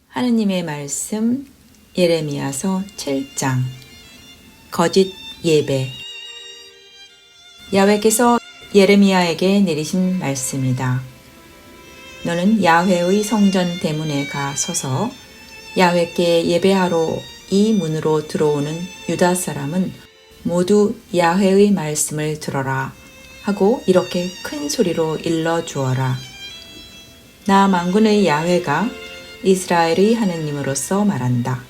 하느님의 말씀 예레미야서 7장 거짓 예배. 야훼께서 예레미야에게 내리신 말씀이다. 너는 야훼의 성전 대문에 가 서서 야훼께 예배하러 이 문으로 들어오는 유다 사람은 모두 야훼의 말씀을 들어라 하고 이렇게 큰 소리로 일러 주어라. 나 만군의 야훼가 이스라엘의 하느님으로서 말한다.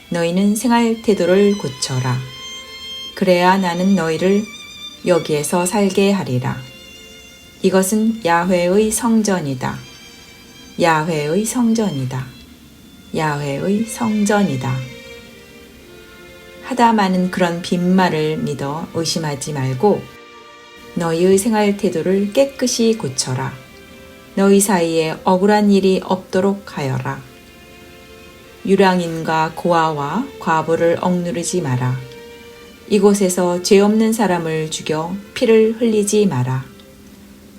너희는 생활 태도를 고쳐라. 그래야 나는 너희를 여기에서 살게 하리라. 이것은 야훼의 성전이다. 야훼의 성전이다. 야훼의 성전이다. 하다 많은 그런 빈말을 믿어 의심하지 말고 너희의 생활 태도를 깨끗이 고쳐라. 너희 사이에 억울한 일이 없도록 하여라. 유량인과 고아와 과부를 억누르지 마라. 이곳에서 죄 없는 사람을 죽여 피를 흘리지 마라.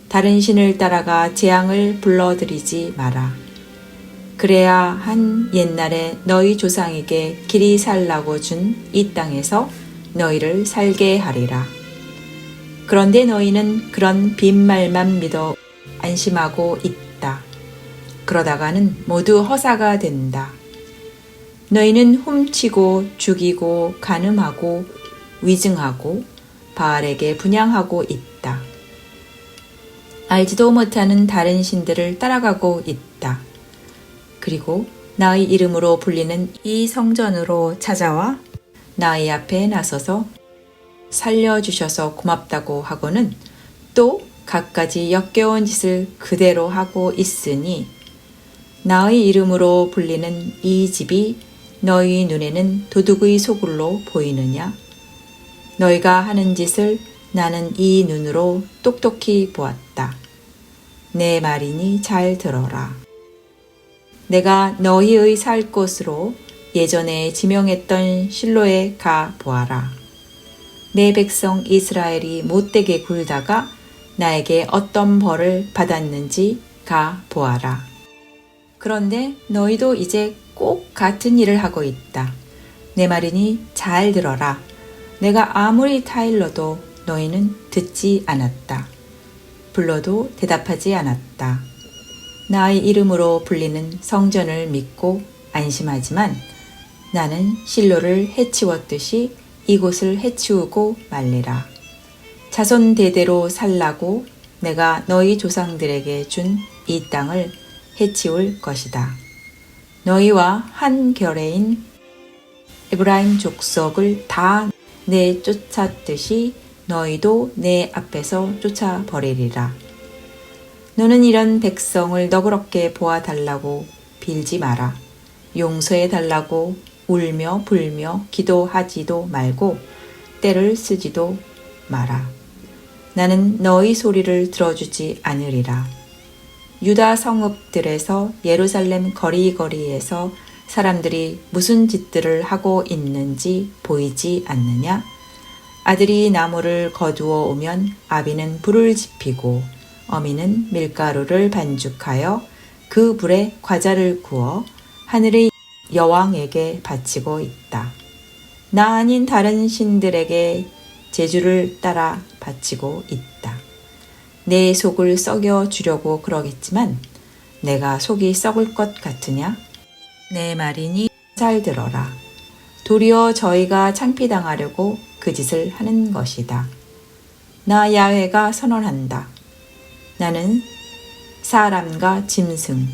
다른 신을 따라가 재앙을 불러들이지 마라. 그래야 한 옛날에 너희 조상에게 길이 살라고 준 이 땅에서 너희를 살게 하리라. 그런데 너희는 그런 빈말만 믿어 안심하고 있다. 그러다가는 모두 허사가 된다. 너희는 훔치고 죽이고 간음하고 위증하고 바알에게 분향하고 있다. 알지도 못하는 다른 신들을 따라가고 있다. 그리고 나의 이름으로 불리는 이 성전으로 찾아와 나의 앞에 나서서 살려주셔서 고맙다고 하고는 또 갖가지 역겨운 짓을 그대로 하고 있으니 나의 이름으로 불리는 이 집이 너희 눈에는 도둑의 소굴로 보이느냐? 너희가 하는 짓을 나는 이 눈으로 똑똑히 보았다. 내 말이니 잘 들어라. 내가 너희의 살 곳으로 예전에 지명했던 실로에 가 보아라. 내 백성 이스라엘이 못되게 굴다가 나에게 어떤 벌을 받았는지 가 보아라. 그런데 너희도 이제 꼭 같은 일을 하고 있다. 내 말이니 잘 들어라. 내가 아무리 타일러도 너희는 듣지 않았다. 불러도 대답하지 않았다. 나의 이름으로 불리는 성전을 믿고 안심하지만 나는 실로를 해치웠듯이 이곳을 해치우고 말리라. 자손 대대로 살라고 내가 너희 조상들에게 준 이 땅을 해치울 것이다. 너희와 한 결의인 에브라임 족속을 다 내쫓았듯이 너희도 내 앞에서 쫓아버리리라. 너는 이런 백성을 너그럽게 보아달라고 빌지 마라. 용서해달라고 울며 불며 기도하지도 말고 때를 쓰지도 마라. 나는 너희 소리를 들어주지 않으리라. 유다 성읍들에서 예루살렘 거리거리에서 사람들이 무슨 짓들을 하고 있는지 보이지 않느냐? 아들이 나무를 거두어 오면 아비는 불을 지피고 어미는 밀가루를 반죽하여 그 불에 과자를 구워 하늘의 여왕에게 바치고 있다. 나 아닌 다른 신들에게 제주를 따라 바치고 있다. 내 속을 썩여 주려고 그러겠지만 내가 속이 썩을 것 같으냐? 내 말이니 잘 들어라. 도리어 저희가 창피당하려고 그 짓을 하는 것이다. 나 야훼가 선언한다. 나는 사람과 짐승,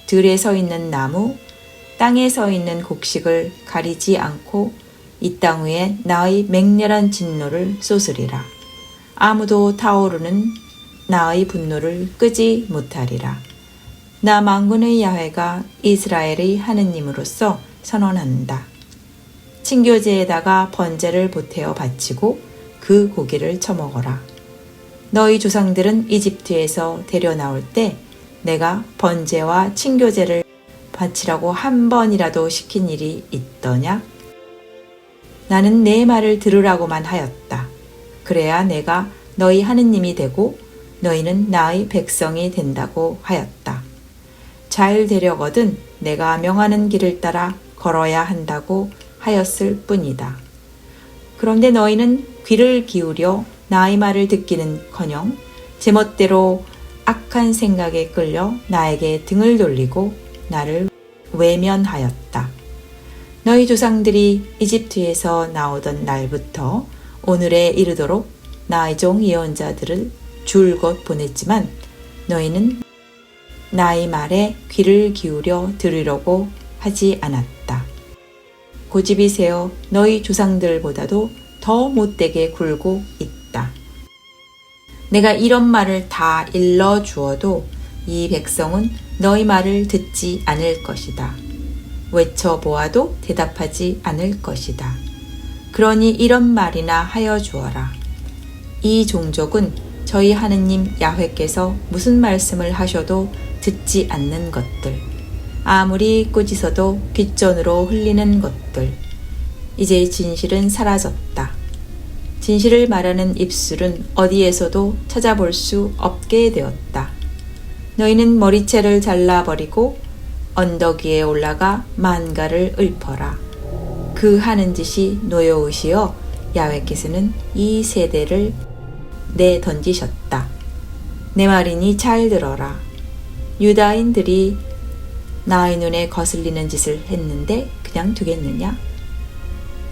들에 서 있는 나무, 땅에 서 있는 곡식을 가리지 않고 이 땅 위에 나의 맹렬한 진노를 쏟으리라. 아무도 타오르는 나의 분노를 끄지 못하리라. 나 만군의 야훼가 이스라엘의 하느님으로서 선언한다. 친교제에다가 번제를 보태어 바치고 그 고기를 처먹어라. 너희 조상들은 이집트에서 데려나올 때 내가 번제와 친교제를 바치라고 한 번이라도 시킨 일이 있더냐? 나는 내 말을 들으라고만 하였다. 그래야 내가 너희 하느님이 되고 너희는 나의 백성이 된다고 하였다. 잘 되려거든 내가 명하는 길을 따라 걸어야 한다고 하였을 뿐이다. 그런데 너희는 귀를 기울여 나의 말을 듣기는커녕 제멋대로 악한 생각에 끌려 나에게 등을 돌리고 나를 외면하였다. 너희 조상들이 이집트에서 나오던 날부터 오늘에 이르도록 나의 종 예언자들을 줄곧 보냈지만 너희는 나의 말에 귀를 기울여 들으려고 하지 않았다. 고집이 세어 너희 조상들보다도 더 못되게 굴고 있다. 내가 이런 말을 다 일러 주어도 이 백성은 너희 말을 듣지 않을 것이다. 외쳐보아도 대답하지 않을 것이다. 그러니 이런 말이나 하여 주어라. 이 종족은 저희 하느님 야훼께서 무슨 말씀을 하셔도 듣지 않는 것들, 아무리 꾸짖어도 귓전으로 흘리는 것들. 이제 진실은 사라졌다. 진실을 말하는 입술은 어디에서도 찾아볼 수 없게 되었다. 너희는 머리채를 잘라버리고 언덕 위에 올라가 만가를 읊어라. 그 하는 짓이 노여우시어 야훼께서는 이 세대를 내던지셨다. 내 말이니 잘 들어라. 유다인들이 나의 눈에 거슬리는 짓을 했는데 그냥 두겠느냐?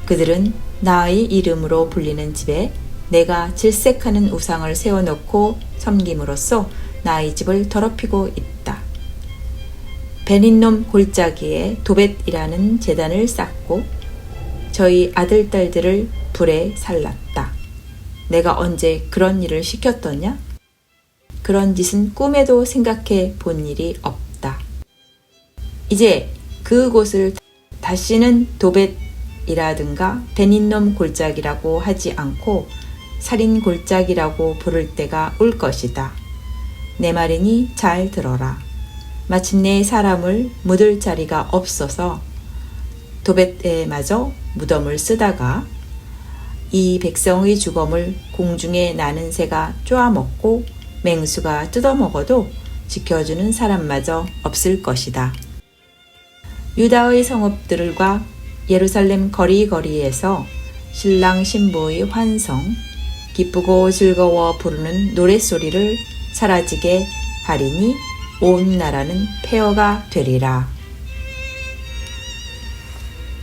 그들은 나의 이름으로 불리는 집에 내가 질색하는 우상을 세워놓고 섬김으로써 나의 집을 더럽히고 있다. 베닌놈 골짜기에 도벳이라는 제단을 쌓고 저희 아들, 딸들을 불에 살랐다. 내가 언제 그런 일을 시켰더냐? 그런 짓은 꿈에도 생각해 본 일이 없다. 이제 그곳을 다시는 도벳이라든가 베닌놈 골짜기라고 하지 않고 살인 골짜기라고 부를 때가 올 것이다. 내 말이니 잘 들어라. 마침내 사람을 묻을 자리가 없어서 도벳에마저 무덤을 쓰다가 이 백성의 주검을 공중에 나는 새가 쪼아먹고 맹수가 뜯어먹어도 지켜주는 사람마저 없을 것이다. 유다의 성읍들과 예루살렘 거리거리에서 신랑 신부의 환성, 기쁘고 즐거워 부르는 노랫소리를 사라지게 하리니 온 나라는 폐허가 되리라.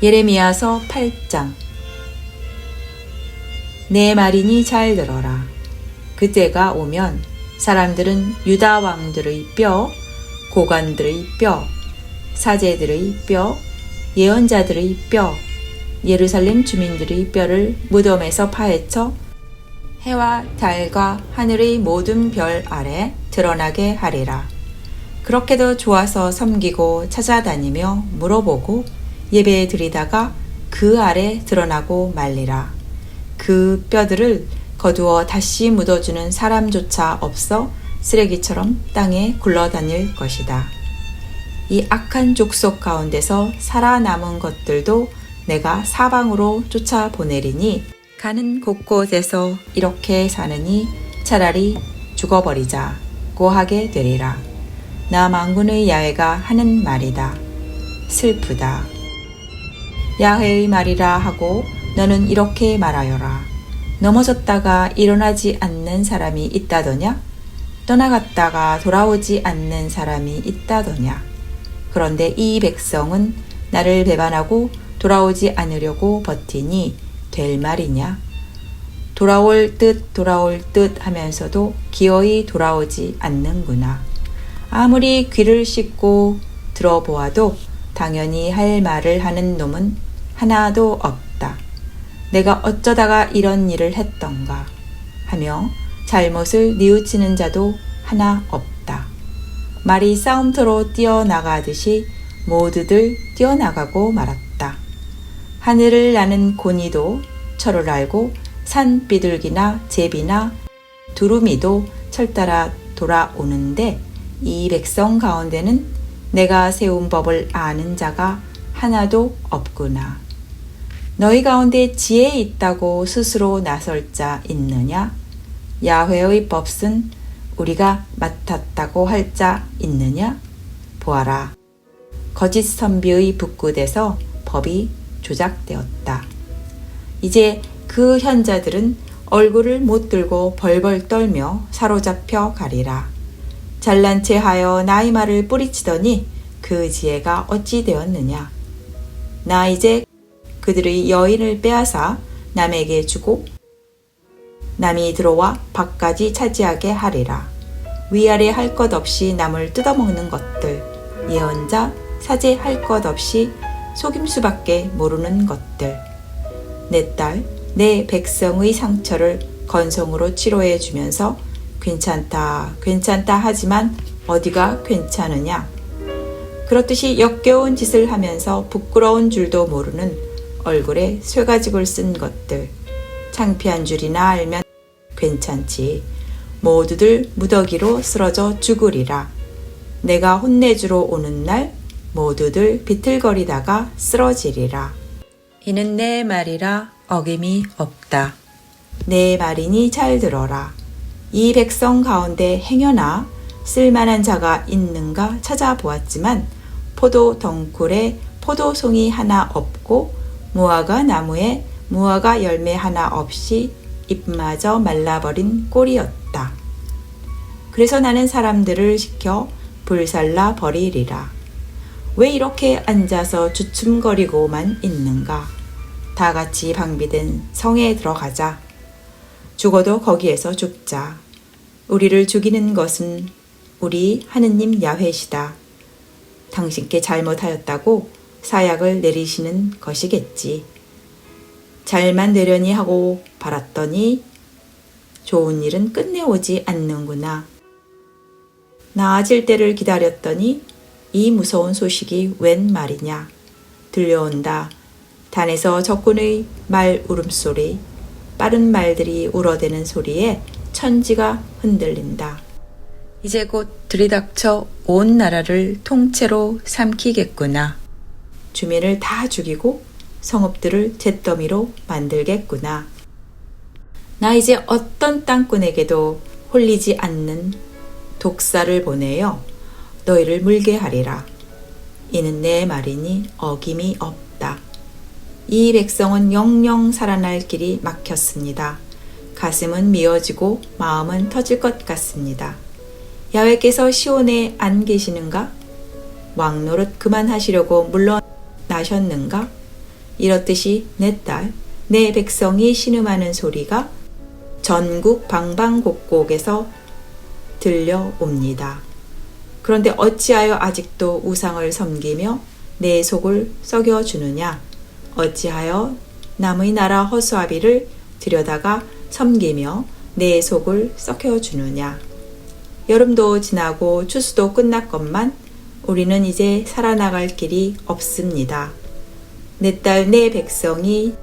예레미야서 8장. 내 말이니 잘 들어라. 그때가 오면 사람들은 유다 왕들의 뼈, 고관들의 뼈, 사제들의 뼈, 예언자들의 뼈, 예루살렘 주민들의 뼈를 무덤에서 파헤쳐 해와 달과 하늘의 모든 별 아래 드러나게 하리라. 그렇게도 좋아서 섬기고 찾아다니며 물어보고 예배 드리다가 그 아래 드러나고 말리라. 그 뼈들을 거두어 다시 묻어주는 사람조차 없어 쓰레기처럼 땅에 굴러다닐 것이다. 이 악한 족속 가운데서 살아남은 것들도 내가 사방으로 쫓아보내리니 가는 곳곳에서 이렇게 사느니 차라리 죽어버리자고 하게 되리라. 나 만군의 야훼가 하는 말이다. 슬프다. 야훼의 말이라 하고 너는 이렇게 말하여라. 넘어졌다가 일어나지 않는 사람이 있다더냐? 떠나갔다가 돌아오지 않는 사람이 있다더냐? 그런데 이 백성은 나를 배반하고 돌아오지 않으려고 버티니 될 말이냐? 돌아올 듯 하면서도 기어이 돌아오지 않는구나. 아무리 귀를 씻고 들어보아도 당연히 할 말을 하는 놈은 하나도 없다. 내가 어쩌다가 이런 일을 했던가 하며 잘못을 뉘우치는 자도 하나 없다. 말이 싸움터로 뛰어나가듯이 모두들 뛰어나가고 말았다. 하늘을 나는 고니도 철을 알고 산 비둘기나 제비나 두루미도 철 따라 돌아오는데 이 백성 가운데는 내가 세운 법을 아는 자가 하나도 없구나. 너희 가운데 지혜 있다고 스스로 나설 자 있느냐? 야훼의 법은 우리가 맡았다고 할 자 있느냐? 보아라. 거짓 선비의 북굿에서 법이 조작되었다. 이제 그 현자들은 얼굴을 못 들고 벌벌 떨며 사로잡혀 가리라. 잘난 체 하여 나의 말을 뿌리치더니 그 지혜가 어찌 되었느냐. 나 이제 그들의 여인을 빼앗아 남에게 주고 남이 들어와 밖까지 차지하게 하리라. 위아래 할 것 없이 남을 뜯어먹는 것들, 예언자, 사제 할 것 없이 속임수밖에 모르는 것들. 내 딸, 내 백성의 상처를 건성으로 치료해 주면서 괜찮다, 괜찮다 하지만 어디가 괜찮으냐. 그렇듯이 역겨운 짓을 하면서 부끄러운 줄도 모르는 얼굴에 쇠가죽을 쓴 것들. 창피한 줄이나 알면 괜찮지. 모두들 무더기로 쓰러져 죽으리라. 내가 혼내주러 오는 날 모두들 비틀거리다가 쓰러지리라. 이는 내 말이라 어김이 없다. 내 말이니 잘 들어라. 이 백성 가운데 행여나 쓸만한 자가 있는가 찾아보았지만 포도 덩굴에 포도송이 하나 없고 무화과 나무에 무화과 열매 하나 없이 잎마저 말라버린 꼴이었다. 그래서 나는 사람들을 시켜 불살라 버리리라. 왜 이렇게 앉아서 주춤거리고만 있는가? 다 같이 방비된 성에 들어가자. 죽어도 거기에서 죽자. 우리를 죽이는 것은 우리 하느님 야훼시다. 당신께 잘못하였다고 사약을 내리시는 것이겠지. 잘만 되려니 하고 바랐더니 좋은 일은 끝내 오지 않는구나. 나아질 때를 기다렸더니 이 무서운 소식이 웬 말이냐. 들려온다. 단에서 적군의 말 울음소리, 빠른 말들이 울어대는 소리에 천지가 흔들린다. 이제 곧 들이닥쳐 온 나라를 통째로 삼키겠구나. 주민을 다 죽이고 성읍들을 잿더미로 만들겠구나. 나 이제 어떤 땅꾼에게도 홀리지 않는 독사를 보내어 너희를 물게 하리라. 이는 내 말이니 어김이 없다. 이 백성은 영영 살아날 길이 막혔습니다. 가슴은 미어지고 마음은 터질 것 같습니다. 야훼께서 시온에 안 계시는가? 왕노릇 그만하시려고 물러나셨는가? 이렇듯이 내 딸, 내 백성이 신음하는 소리가 전국 방방곡곡에서 들려옵니다. 그런데 어찌하여 아직도 우상을 섬기며 내 속을 썩여주느냐? 어찌하여 남의 나라 허수아비를 들여다가 섬기며 내 속을 썩여주느냐? 여름도 지나고 추수도 끝났건만 우리는 이제 살아나갈 길이 없습니다. 내 딸, 내 백성이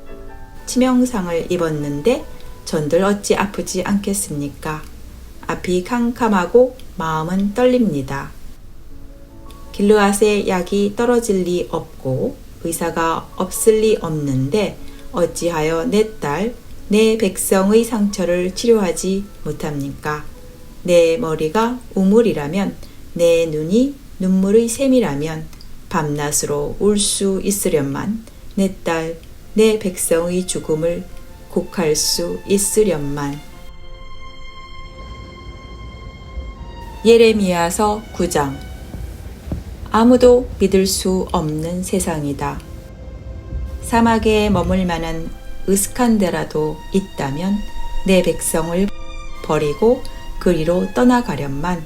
치명상을 입었는데 전들 어찌 아프지 않겠습니까? 앞이 캄캄하고 마음은 떨립니다. 길르앗에 약이 떨어질 리 없고 의사가 없을 리 없는데 어찌하여 내 딸, 내 백성의 상처를 치료하지 못합니까? 내 머리가 우물이라면, 내 눈이 눈물의 샘이라면 밤낮으로 울 수 있으련만 내 딸, 내 백성의 죽음을 곡할 수 있으련만. 예레미야서 9장. 아무도 믿을 수 없는 세상이다. 사막에 머물 만한 으슥한 데라도 있다면 내 백성을 버리고 그리로 떠나가련만.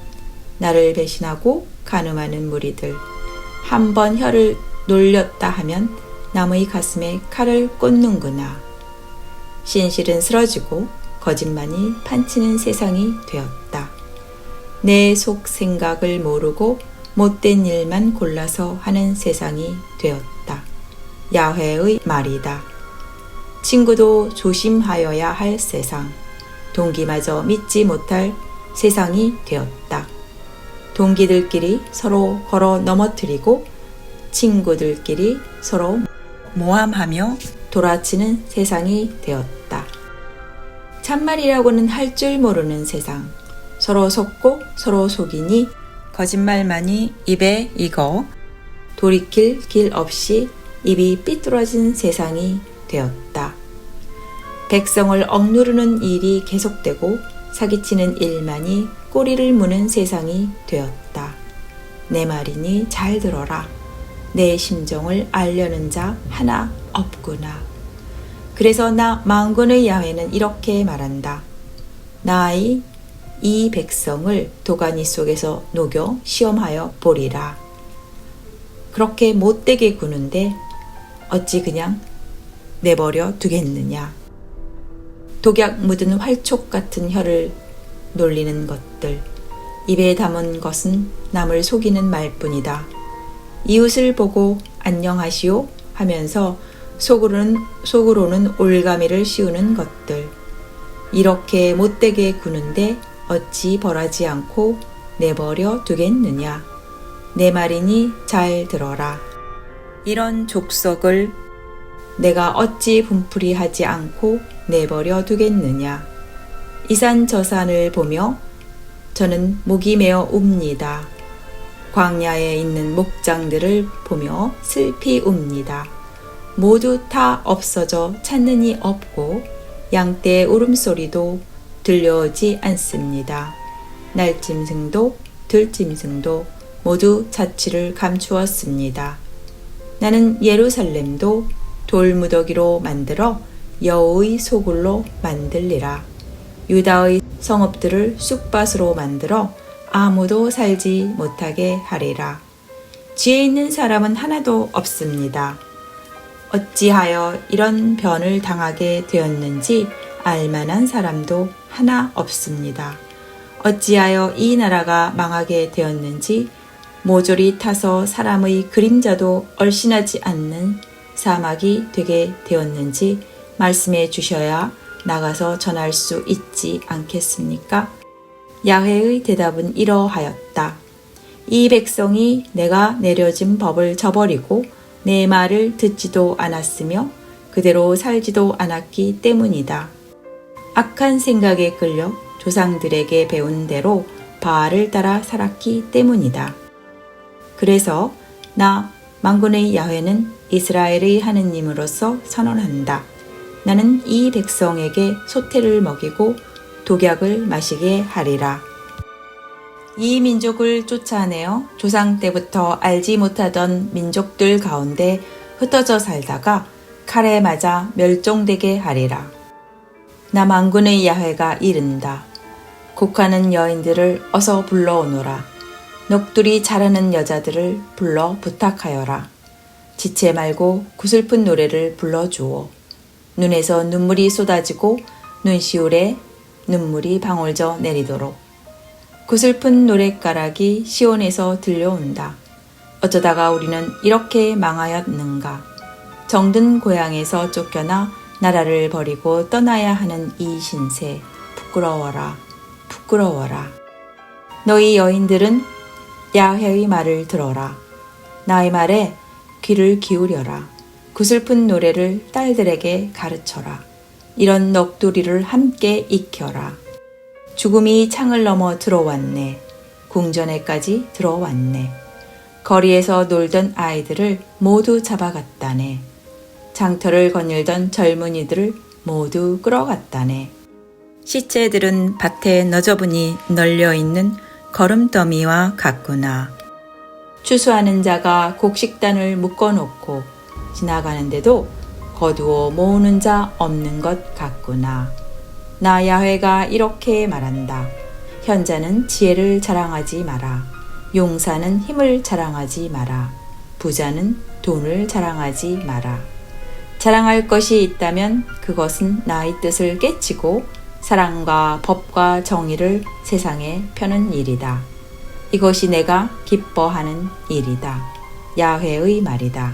나를 배신하고 간음하는 무리들, 한번 혀를 놀렸다 하면 남의 가슴에 칼을 꽂는구나. 신실은 쓰러지고 거짓만이 판치는 세상이 되었다. 내 속 생각을 모르고 못된 일만 골라서 하는 세상이 되었다. 야훼의 말이다. 친구도 조심하여야 할 세상, 동기마저 믿지 못할 세상이 되었다. 동기들끼리 서로 걸어 넘어뜨리고 친구들끼리 서로 모함하며 돌아치는 세상이 되었다. 참말이라고는 할 줄 모르는 세상, 서로 속고 서로 속이니 거짓말만이 입에 익어 돌이킬 길 없이 입이 삐뚤어진 세상이 되었다. 백성을 억누르는 일이 계속되고 사기치는 일만이 꼬리를 무는 세상이 되었다. 내 말이니 잘 들어라. 내 심정을 알려는 자 하나 없구나. 그래서 나 만군의 야훼는 이렇게 말한다. 나의 이 백성을 도가니 속에서 녹여 시험하여 보리라. 그렇게 못되게 구는데 어찌 그냥 내버려 두겠느냐. 독약 묻은 활촉 같은 혀를 놀리는 것들, 입에 담은 것은 남을 속이는 말뿐이다. 이웃을 보고 안녕하시오 하면서 속으로는 올가미를 씌우는 것들, 이렇게 못되게 구는데 어찌 벌하지 않고 내버려 두겠느냐. 내 말이니 잘 들어라. 이런 족속을 내가 어찌 분풀이 하지 않고 내버려 두겠느냐. 이 산 저 산을 보며 저는 목이 메어 웁니다. 광야에 있는 목장들을 보며 슬피 웁니다. 모두 다 없어져 찾는 이 없고 양떼의 울음소리도 들려오지 않습니다. 날짐승도 들짐승도 모두 자취를 감추었습니다. 나는 예루살렘도 돌무더기로 만들어 여호의 소굴로 만들리라. 유다의 성읍들을 쑥밭으로 만들어 아무도 살지 못하게 하리라. 지혜 있는 사람은 하나도 없습니다. 어찌하여 이런 변을 당하게 되었는지 알만한 사람도 하나 없습니다. 어찌하여 이 나라가 망하게 되었는지 모조리 타서 사람의 그림자도 얼씬하지 않는 사막이 되게 되었는지 말씀해 주셔야 나가서 전할 수 있지 않겠습니까? 야훼의 대답은 이러하였다. 이 백성이 내가 내려진 법을 저버리고 내 말을 듣지도 않았으며 그대로 살지도 않았기 때문이다. 악한 생각에 끌려 조상들에게 배운 대로 바알을 따라 살았기 때문이다. 그래서 나 만군의 야훼는 이스라엘의 하느님으로서 선언한다. 나는 이 백성에게 소태를 먹이고 독약을 마시게 하리라. 이 민족을 쫓아내어 조상 때부터 알지 못하던 민족들 가운데 흩어져 살다가 칼에 맞아 멸종되게 하리라. 나 만군의 야훼가 이른다. 곡하는 여인들을 어서 불러오너라. 넋두리 잘하는 여자들을 불러 부탁하여라. 지체 말고 구슬픈 노래를 불러주오. 눈에서 눈물이 쏟아지고 눈시울에 눈물이 방울져 내리도록. 구슬픈 노랫가락이 시온에서 들려온다. 어쩌다가 우리는 이렇게 망하였는가. 정든 고향에서 쫓겨나 나라를 버리고 떠나야 하는 이 신세. 부끄러워라. 부끄러워라. 너희 여인들은 야훼의 말을 들어라. 나의 말에 귀를 기울여라. 구슬픈 노래를 딸들에게 가르쳐라. 이런 넋두리를 함께 익혀라. 죽음이 창을 넘어 들어왔네. 궁전에까지 들어왔네. 거리에서 놀던 아이들을 모두 잡아갔다네. 장터를 거닐던 젊은이들을 모두 끌어갔다네. 시체들은 밭에 너저분히 널려있는 거름더미와 같구나. 추수하는 자가 곡식단을 묶어놓고 지나가는데도 거두어 모으는 자 없는 것 같구나. 나 야훼가 이렇게 말한다. 현자는 지혜를 자랑하지 마라. 용사는 힘을 자랑하지 마라. 부자는 돈을 자랑하지 마라. 자랑할 것이 있다면 그것은 나의 뜻을 깨치고 사랑과 법과 정의를 세상에 펴는 일이다. 이것이 내가 기뻐하는 일이다. 야훼의 말이다.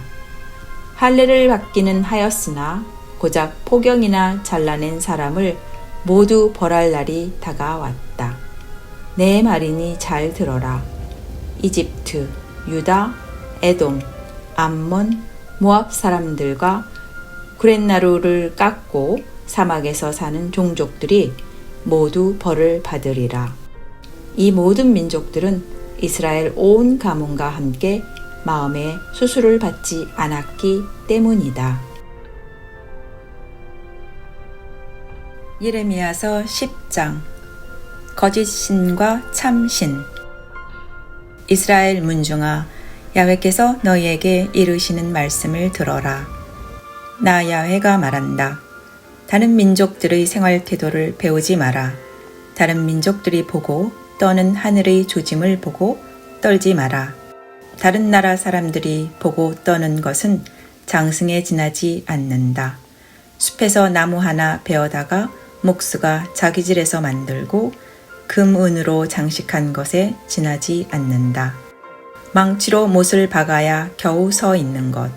할례를 받기는 하였으나 고작 포경이나 잘라낸 사람을 모두 벌할 날이 다가왔다. 내 말이니 잘 들어라. 이집트, 유다, 에돔, 암몬, 모압 사람들과 구렛나루를 깎고 사막에서 사는 종족들이 모두 벌을 받으리라. 이 모든 민족들은 이스라엘 온 가문과 함께 마음에 수술을 받지 않았기 때문이다. 예레미야서 10장 거짓 신과 참 신. 이스라엘 문중아, 야훼께서 너희에게 이르시는 말씀을 들어라. 나 야훼가 말한다. 다른 민족들의 생활 태도를 배우지 마라. 다른 민족들이 보고 떠는 하늘의 조짐을 보고 떨지 마라. 다른 나라 사람들이 보고 떠는 것은 장승에 지나지 않는다. 숲에서 나무 하나 베어다가 목수가 자기질에서 만들고 금 은으로 장식한 것에 지나지 않는다. 망치로 못을 박아야 겨우 서 있는 것.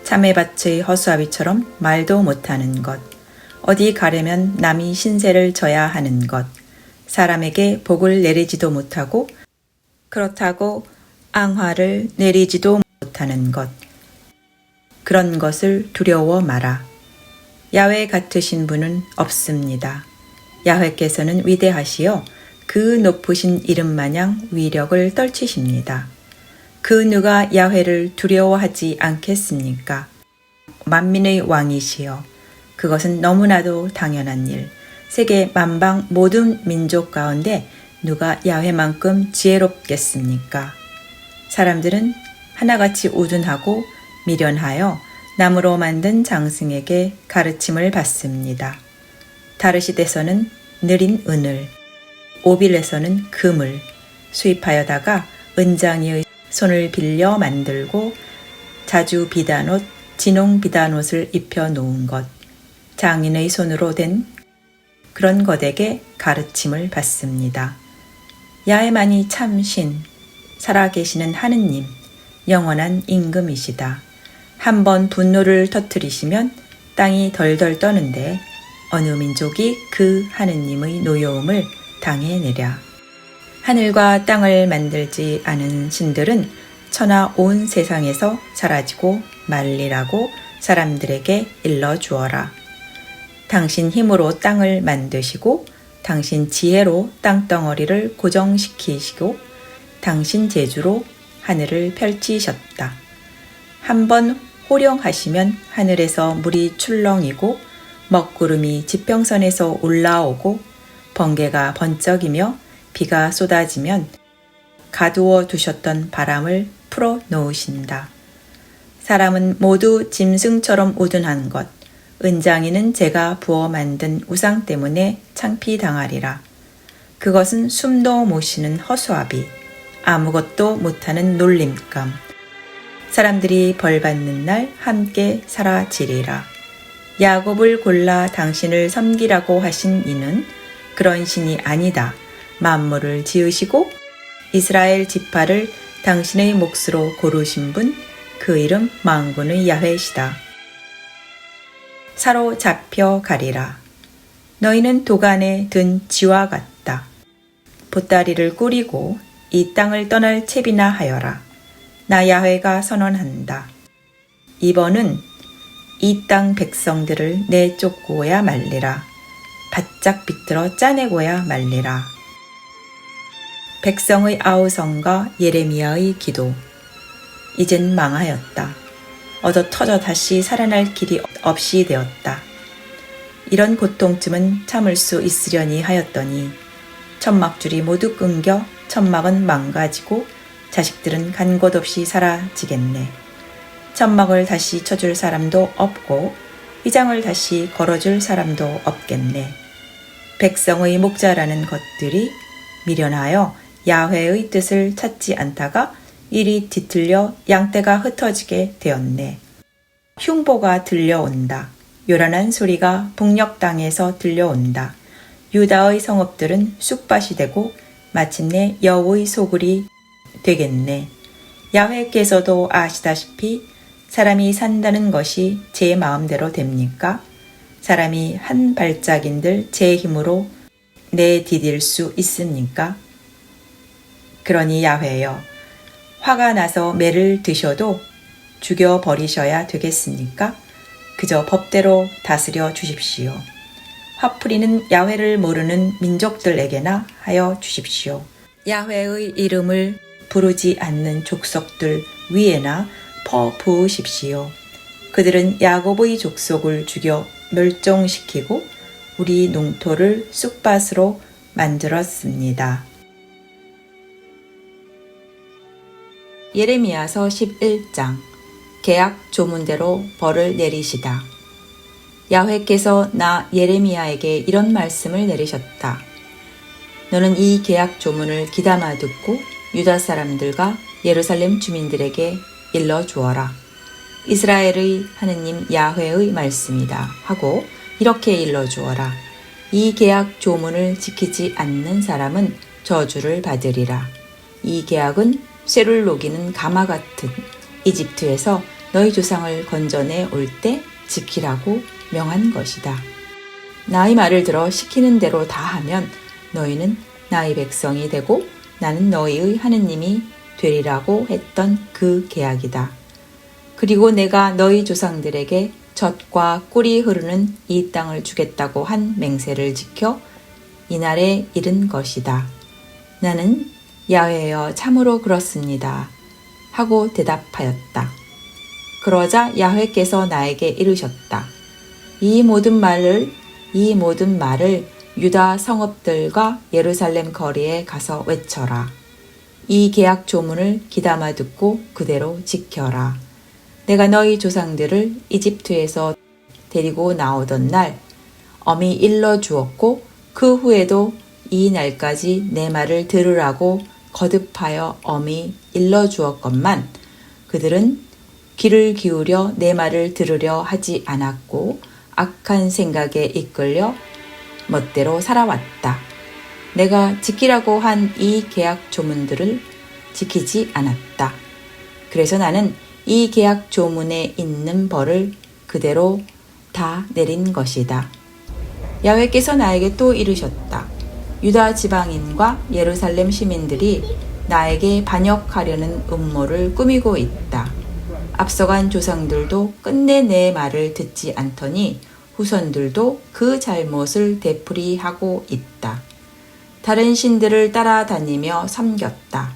참외밭의 허수아비처럼 말도 못하는 것. 어디 가려면 남이 신세를 져야 하는 것. 사람에게 복을 내리지도 못하고 그렇다고 앙화를 내리지도 못하는 것. 그런 것을 두려워 마라. 야훼 같으신 분은 없습니다. 야훼께서는 위대하시어 그 높으신 이름 마냥 위력을 떨치십니다. 그 누가 야훼를 두려워하지 않겠습니까? 만민의 왕이시여, 그것은 너무나도 당연한 일. 세계 만방 모든 민족 가운데 누가 야훼만큼 지혜롭겠습니까? 사람들은 하나같이 우둔하고 미련하여 나무로 만든 장승에게 가르침을 받습니다. 다르시데서는 느린 은을, 오빌에서는 금을 수입하여다가 은장이의 손을 빌려 만들고 자주 비단옷, 진홍 비단옷을 입혀 놓은 것, 장인의 손으로 된 그런 것에게 가르침을 받습니다. 야훼만이 참 신, 살아계시는 하느님, 영원한 임금이시다. 한번 분노를 터뜨리시면 땅이 덜덜 떠는데 어느 민족이 그 하느님의 노여움을 당해내랴. 하늘과 땅을 만들지 않은 신들은 천하 온 세상에서 사라지고 말리라고 사람들에게 일러주어라. 당신 힘으로 땅을 만드시고 당신 지혜로 땅덩어리를 고정시키시고 당신 재주로 하늘을 펼치셨다. 한번 호령하시면 하늘에서 물이 출렁이고 먹구름이 지평선에서 올라오고 번개가 번쩍이며 비가 쏟아지면 가두어 두셨던 바람을 풀어 놓으신다. 사람은 모두 짐승처럼 우둔한 것, 은장이는 제가 부어 만든 우상 때문에 창피당하리라. 그것은 숨도 못 쉬는 허수아비, 아무것도 못하는 놀림감. 사람들이 벌받는 날 함께 사라지리라. 야곱을 골라 당신을 섬기라고 하신 이는 그런 신이 아니다. 만물을 지으시고 이스라엘 지파를 당신의 몫으로 고르신 분, 그 이름 만군의 야훼시다. 사로잡혀 가리라. 너희는 도간에 든 쥐와 같다. 보따리를 꾸리고 이 땅을 떠날 채비나 하여라. 나 야훼가 선언한다. 이번은 이 땅 백성들을 내쫓고야 말리라. 바짝 비틀어 짜내고야 말리라. 백성의 아우성과 예레미야의 기도. 이젠 망하였다. 얻어 터져 다시 살아날 길이 없이 되었다. 이런 고통쯤은 참을 수 있으려니 하였더니 천막줄이 모두 끊겨 천막은 망가지고 자식들은 간 곳 없이 사라지겠네. 천막을 다시 쳐줄 사람도 없고 휘장을 다시 걸어줄 사람도 없겠네. 백성의 목자라는 것들이 미련하여 야훼의 뜻을 찾지 않다가 이리 뒤틀려 양떼가 흩어지게 되었네. 흉보가 들려온다. 요란한 소리가 북녘 땅에서 들려온다. 유다의 성읍들은 쑥밭이 되고 마침내 여우의 소굴이 되겠네. 야훼께서도 아시다시피 사람이 산다는 것이 제 마음대로 됩니까? 사람이 한 발짝인들 제 힘으로 내디딜 수 있습니까? 그러니 야훼여, 화가 나서 매를 드셔도 죽여버리셔야 되겠습니까? 그저 법대로 다스려 주십시오. 화풀이는 야훼를 모르는 민족들에게나 하여 주십시오. 야훼의 이름을 부르지 않는 족속들 위에나 퍼 부으십시오. 그들은 야곱의 족속을 죽여 멸종시키고 우리 농토를 쑥밭으로 만들었습니다. 예레미야서 11장 계약 조문대로 벌을 내리시다. 야훼께서 나 예레미야에게 이런 말씀을 내리셨다. 너는 이 계약 조문을 귀담아 듣고 유다 사람들과 예루살렘 주민들에게 일러 주어라. 이스라엘의 하느님 야훼의 말씀이다 하고 이렇게 일러 주어라. 이 계약 조문을 지키지 않는 사람은 저주를 받으리라. 이 계약은 쇠를 녹이는 가마 같은 이집트에서 너희 조상을 건져내 올 때 지키라고 명한 것이다. 나의 말을 들어 시키는 대로 다 하면 너희는 나의 백성이 되고 나는 너희의 하느님이 되리라고 했던 그 계약이다. 그리고 내가 너희 조상들에게 젖과 꿀이 흐르는 이 땅을 주겠다고 한 맹세를 지켜 이날에 이른 것이다. 나는 야훼여 참으로 그렇습니다. 하고 대답하였다. 그러자 야훼께서 나에게 이르셨다. 이 모든 말을 유다 성읍들과 예루살렘 거리에 가서 외쳐라. 이 계약 조문을 귀담아 듣고 그대로 지켜라. 내가 너희 조상들을 이집트에서 데리고 나오던 날 엄히 일러 주었고 그 후에도 이 날까지 내 말을 들으라고 거듭하여 엄히 일러 주었건만 그들은 귀를 기울여 내 말을 들으려 하지 않았고 악한 생각에 이끌려 멋대로 살아왔다. 내가 지키라고 한 이 계약 조문들을 지키지 않았다. 그래서 나는 이 계약 조문에 있는 벌을 그대로 다 내린 것이다. 야훼께서 나에게 또 이르셨다. 유다 지방인과 예루살렘 시민들이 나에게 반역하려는 음모를 꾸미고 있다. 앞서간 조상들도 끝내 내 말을 듣지 않더니 후손들도 그 잘못을 되풀이하고 있다. 다른 신들을 따라다니며 섬겼다.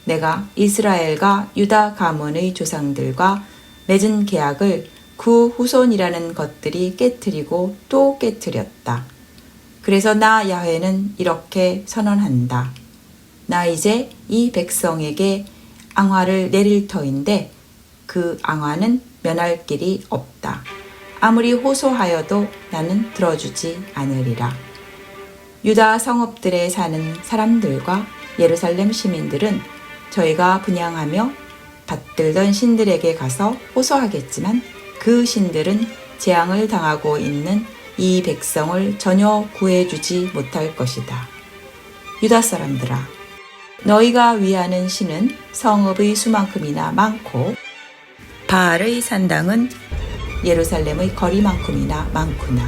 내가 이스라엘과 유다 가문의 조상들과 맺은 계약을 그 후손이라는 것들이 깨트리고 또 깨트렸다. 그래서 나 야훼는 이렇게 선언한다. 나 이제 이 백성에게 앙화를 내릴 터인데 그 앙화는 면할 길이 없다. 아무리 호소하여도 나는 들어주지 않으리라. 유다 성읍들에 사는 사람들과 예루살렘 시민들은 저희가 분향하며 받들던 신들에게 가서 호소하겠지만 그 신들은 재앙을 당하고 있는 이 백성을 전혀 구해주지 못할 것이다. 유다 사람들아, 너희가 위하는 신은 성읍의 수만큼이나 많고 바알의 산당은 예루살렘의 거리만큼이나 많구나.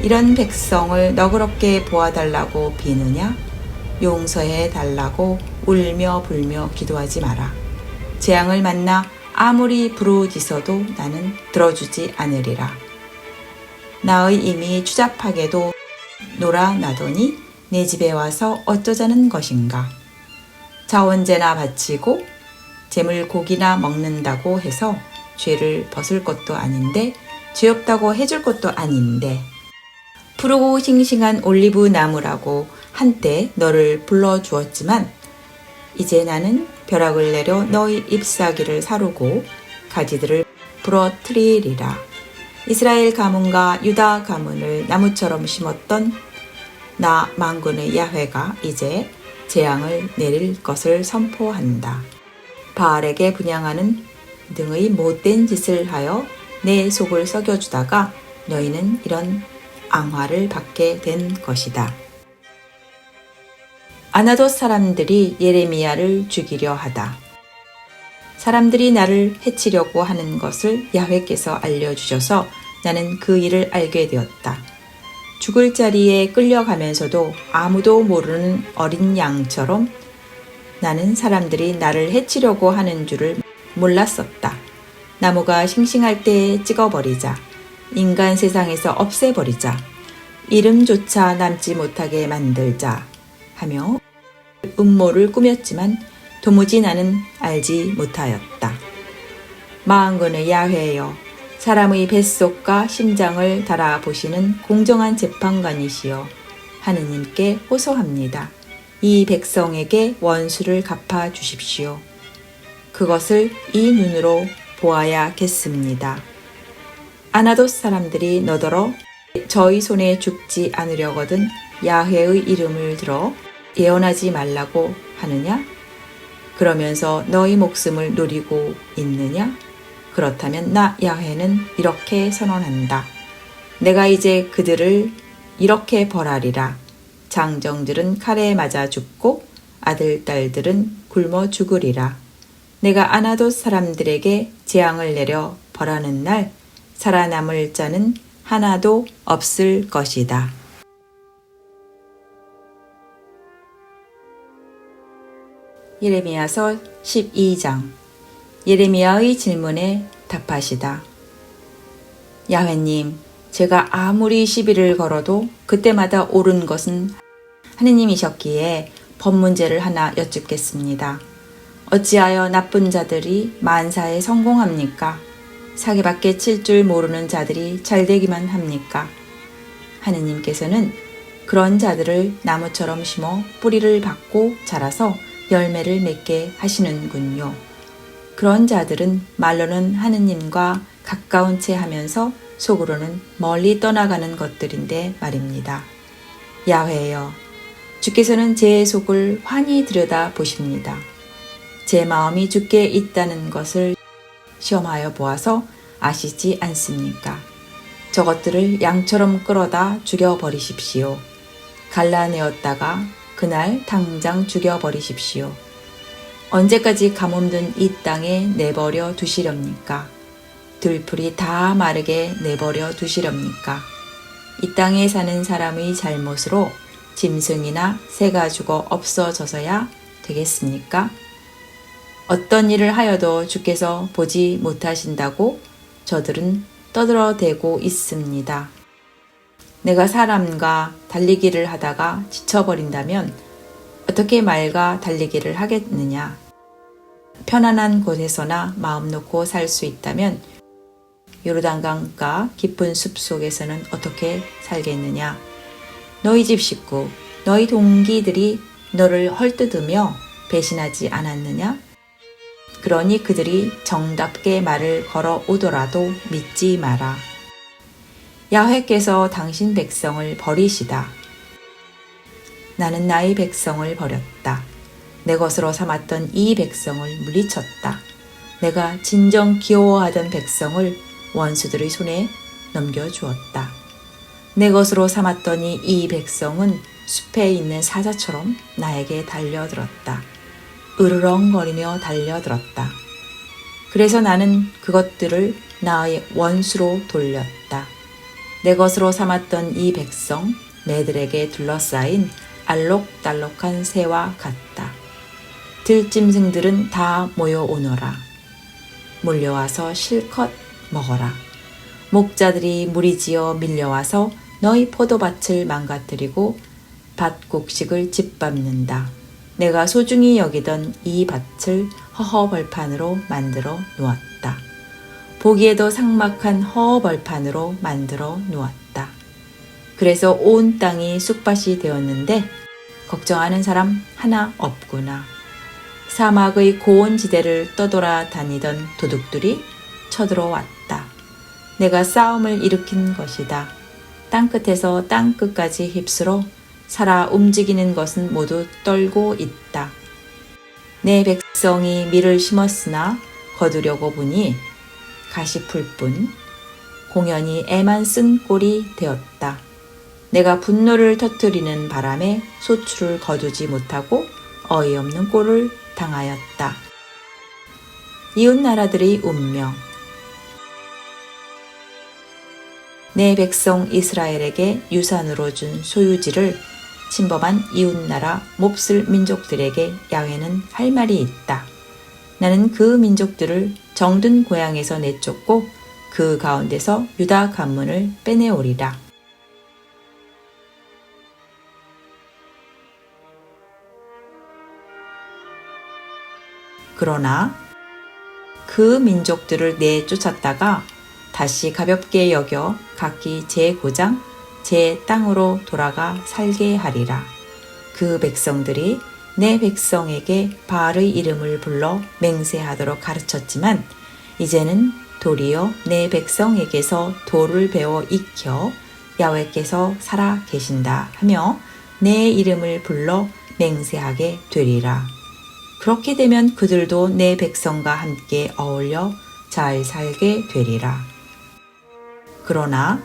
이런 백성을 너그럽게 보아달라고 비느냐? 용서해 달라고 울며 불며 기도하지 마라. 재앙을 만나 아무리 부르짖어도 나는 들어주지 않으리라. 나의 임이 추잡하게도 놀아나더니 내 집에 와서 어쩌자는 것인가. 자원제나 바치고 재물 고기나 먹는다고 해서 죄를 벗을 것도 아닌데 죄 없다고 해줄 것도 아닌데 푸르고 싱싱한 올리브 나무라고 한때 너를 불러주었지만 이제 나는 벼락을 내려 너희 잎사귀를 사르고 가지들을 부러뜨리리라. 이스라엘 가문과 유다 가문을 나무처럼 심었던 나 만군의 야훼가 이제 재앙을 내릴 것을 선포한다. 바알에게 분향하는 등의 못된 짓을 하여 내 속을 썩여주다가 너희는 이런 앙화를 받게 된 것이다. 아나돗 사람들이 예레미야를 죽이려 하다. 사람들이 나를 해치려고 하는 것을 야훼께서 알려주셔서 나는 그 일을 알게 되었다. 죽을 자리에 끌려가면서도 아무도 모르는 어린 양처럼 나는 사람들이 나를 해치려고 하는 줄을 몰랐었다. 나무가 싱싱할 때 찍어버리자. 인간 세상에서 없애버리자. 이름조차 남지 못하게 만들자 하며 음모를 꾸몄지만 도무지 나는 알지 못하였다. 만군의 야훼여, 사람의 뱃속과 심장을 달아보시는 공정한 재판관이시여, 하느님께 호소합니다. 이 백성에게 원수를 갚아 주십시오. 그것을 이 눈으로 보아야겠습니다. 아나돗 사람들이 너더러 저희 손에 죽지 않으려거든 야훼의 이름을 들어 예언하지 말라고 하느냐? 그러면서 너희 목숨을 노리고 있느냐? 그렇다면 나 야훼는 이렇게 선언한다. 내가 이제 그들을 이렇게 벌하리라. 장정들은 칼에 맞아 죽고 아들, 딸들은 굶어 죽으리라. 내가 아나돗 사람들에게 재앙을 내려 벌하는 날 살아남을 자는 하나도 없을 것이다. 예레미야서 12장. 예레미야의 질문에 답하시다. 야훼님, 제가 아무리 시비를 걸어도 그때마다 옳은 것은 하느님이셨기에 법 문제를 하나 여쭙겠습니다. 어찌하여 나쁜 자들이 만사에 성공합니까? 사기밖에 칠 줄 모르는 자들이 잘되기만 합니까? 하느님께서는 그런 자들을 나무처럼 심어 뿌리를 받고 자라서 열매를 맺게 하시는군요. 그런 자들은 말로는 하느님과 가까운 채 하면서 속으로는 멀리 떠나가는 것들인데 말입니다. 야훼여, 주께서는 제 속을 환히 들여다 보십니다. 제 마음이 주께 있다는 것을 시험하여 보아서 아시지 않습니까? 저것들을 양처럼 끌어다 죽여버리십시오. 갈라내었다가 그날 당장 죽여버리십시오. 언제까지 가뭄든 이 땅에 내버려 두시렵니까? 들풀이 다 마르게 내버려 두시렵니까? 이 땅에 사는 사람의 잘못으로 짐승이나 새가 죽어 없어져서야 되겠습니까? 어떤 일을 하여도 주께서 보지 못하신다고 저들은 떠들어대고 있습니다. 내가 사람과 달리기를 하다가 지쳐버린다면 어떻게 말과 달리기를 하겠느냐? 편안한 곳에서나 마음 놓고 살 수 있다면 요르단강가 깊은 숲 속에서는 어떻게 살겠느냐? 너희 집 식구, 너희 동기들이 너를 헐뜯으며 배신하지 않았느냐? 그러니 그들이 정답게 말을 걸어오더라도 믿지 마라. 야훼께서 당신 백성을 버리시다. 나는 나의 백성을 버렸다. 내 것으로 삼았던 이 백성을 물리쳤다. 내가 진정 귀여워하던 백성을 원수들의 손에 넘겨주었다. 내 것으로 삼았더니 이 백성은 숲에 있는 사자처럼 나에게 달려들었다. 으르렁거리며 달려들었다. 그래서 나는 그것들을 나의 원수로 돌렸다. 내 것으로 삼았던 이 백성, 매들에게 둘러싸인 알록달록한 새와 같다. 들짐승들은 다 모여오너라. 몰려와서 실컷 먹어라. 목자들이 무리지어 밀려와서 너희 포도밭을 망가뜨리고 밭곡식을 짓밟는다. 내가 소중히 여기던 이 밭을 허허벌판으로 만들어 놓았다. 보기에도 삭막한 허허벌판으로 만들어 놓았다. 그래서 온 땅이 쑥밭이 되었는데 걱정하는 사람 하나 없구나. 사막의 고온 지대를 떠돌아다니던 도둑들이 쳐들어왔다. 내가 싸움을 일으킨 것이다. 땅끝에서 땅끝까지 휩쓸어 살아 움직이는 것은 모두 떨고 있다. 내 백성이 밀을 심었으나 거두려고 보니 가시풀 뿐 공연히 애만 쓴 꼴이 되었다. 내가 분노를 터뜨리는 바람에 소출을 거두지 못하고 어이없는 꼴을 당하였다. 이웃 나라들의 운명. 내 백성 이스라엘에게 유산으로 준 소유지를 침범한 이웃나라 몹쓸 민족들에게 야훼는 할 말이 있다. 나는 그 민족들을 정든 고향에서 내쫓고 그 가운데서 유다 가문을 빼내오리라. 그러나 그 민족들을 내쫓았다가 다시 가볍게 여겨 각기 제 고장, 제 땅으로 돌아가 살게 하리라. 그 백성들이 내 백성에게 바알의 이름을 불러 맹세하도록 가르쳤지만 이제는 도리어 내 백성에게서 도를 배워 익혀 야훼께서 살아 계신다 하며 내 이름을 불러 맹세하게 되리라. 그렇게 되면 그들도 내 백성과 함께 어울려 잘 살게 되리라. 그러나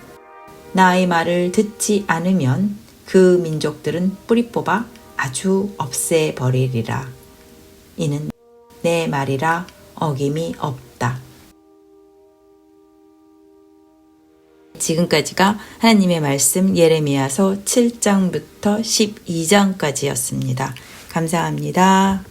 나의 말을 듣지 않으면 그 민족들은 뿌리 뽑아 아주 없애버리리라. 이는 내 말이라 어김이 없다. 지금까지가 하나님의 말씀 예레미야서 7장부터 12장까지였습니다. 감사합니다.